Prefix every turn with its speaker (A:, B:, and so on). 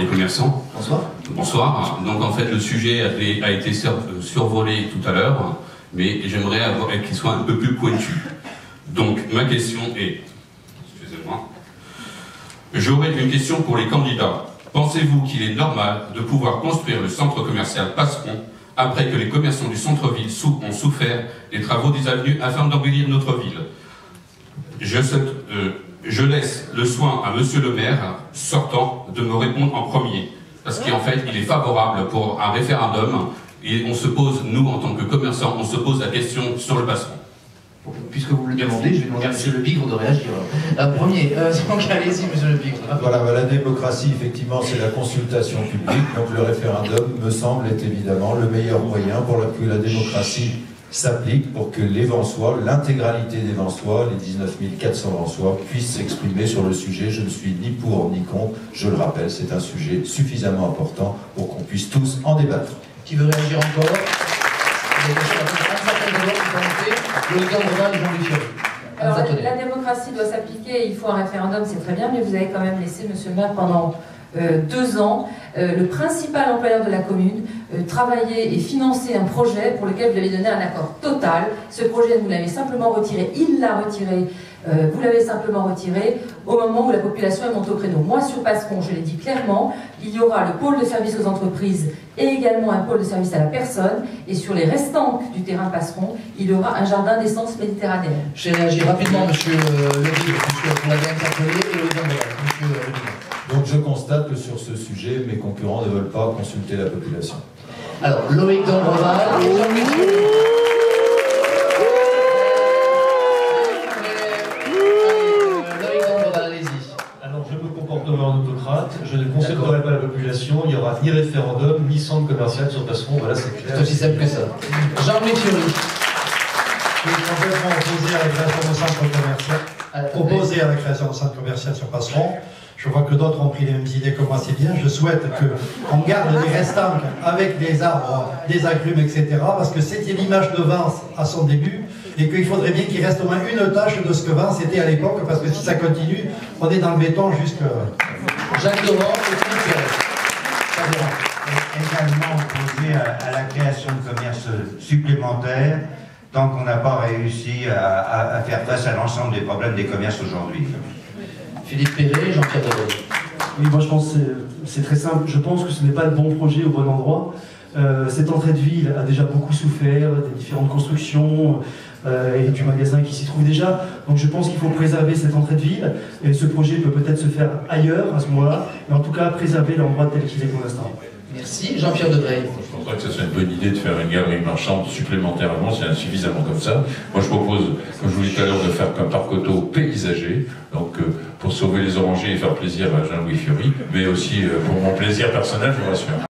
A: Les commerçants.
B: Bonsoir.
A: Bonsoir. Donc en fait le sujet a été survolé tout à l'heure, mais j'aimerais qu'il soit un peu plus pointu. Donc ma question est, excusez-moi, j'aurais une question pour les candidats. Pensez-vous qu'il est normal de pouvoir construire le centre commercial Passeron après que les commerçants du centre-ville ont souffert des travaux des avenues afin d'embellir notre ville? Je laisse le soin à monsieur le maire sortant de me répondre en premier, parce qu'en fait il est favorable pour un référendum et on se pose, nous en tant que commerçants, on se pose la question sur le Passeron.
B: Puisque vous le demandez, je vais demander à monsieur Le Bigre de réagir. Premier, donc allez-y monsieur Le Bigre.
C: Voilà, la démocratie, effectivement, c'est la consultation publique, donc le référendum me semble être évidemment le meilleur moyen pour que la démocratie s'applique, pour que les Vensois, l'intégralité des Vensois, les 19 400 Vensois, puissent s'exprimer sur le sujet. Je ne suis ni pour ni contre, je le rappelle, c'est un sujet suffisamment important pour qu'on puisse tous en débattre.
B: Qui veut réagir encore?
D: Alors, la démocratie doit s'appliquer, il faut un référendum, c'est très bien, mais vous avez quand même laissé, monsieur le maire, pendant 2 ans, le principal employeur de la commune, travailler et financer un projet pour lequel vous lui avez donné un accord total. Ce projet, vous l'avez simplement retiré, il l'a retiré, vous l'avez simplement retiré au moment où la population est montée au créneau. Moi, sur Passeron, je l'ai dit clairement, il y aura le pôle de service aux entreprises et également un pôle de service à la personne. Et sur les restants du terrain Passeron, il y aura un jardin d'essence méditerranéenne.
B: Je vais réagir rapidement, monsieur Le Bigre, puisque vous l'avez interpellé, et monsieur Le Bigre.
C: Donc je constate que sur ce sujet, mes concurrents ne veulent pas consulter la population.
B: Alors, Loïc D'Andreval et Jean-Luc Thierry. Loïc D'Andreval, allez-y.
E: Alors, je me comporterai en autocrate, je ne consulterai pas la population, il n'y aura ni référendum, ni centre commercial sur Passeron, voilà, c'est clair.
B: C'est aussi simple que ça. Jean-Luc Thierry.
F: Je suis complètement opposé à la création d'un centre commercial. Opposé à la création d'un centre commercial sur Passeron. Je vois que d'autres ont pris les mêmes idées que moi, c'est bien. Je souhaite qu'on garde les restants avec des arbres, des agrumes, etc. Parce que c'était l'image de Vence à son début et qu'il faudrait bien qu'il reste au moins une tâche de ce que Vence était à l'époque, parce que si ça continue, on est dans le béton jusque...
B: Jacques Laurent et Philippe Thierry.
G: Également opposé à la création de commerces supplémentaires tant qu'on n'a pas réussi à faire face à l'ensemble des problèmes des commerces aujourd'hui.
B: Philippe Perret, Jean-Pierre Debré.
H: Oui, moi je pense que c'est très simple. Je pense que ce n'est pas le bon projet au bon endroit. Cette entrée de ville a déjà beaucoup souffert des différentes constructions et du magasin qui s'y trouve déjà. Donc je pense qu'il faut préserver cette entrée de ville. Et ce projet peut peut-être se faire ailleurs à ce moment-là, mais en tout cas préserver l'endroit tel qu'il est pour l'instant.
B: Merci. Jean-Pierre Debré.
I: Je ne pense pas que ce soit une bonne idée de faire une galerie marchande supplémentairement, c'est insuffisamment comme ça. Moi je propose, comme je vous dis tout à l'heure, de faire un parc auto paysager, donc pour sauver les orangers et faire plaisir à Jean-Louis Fiori, mais aussi pour mon plaisir personnel, je vous rassure.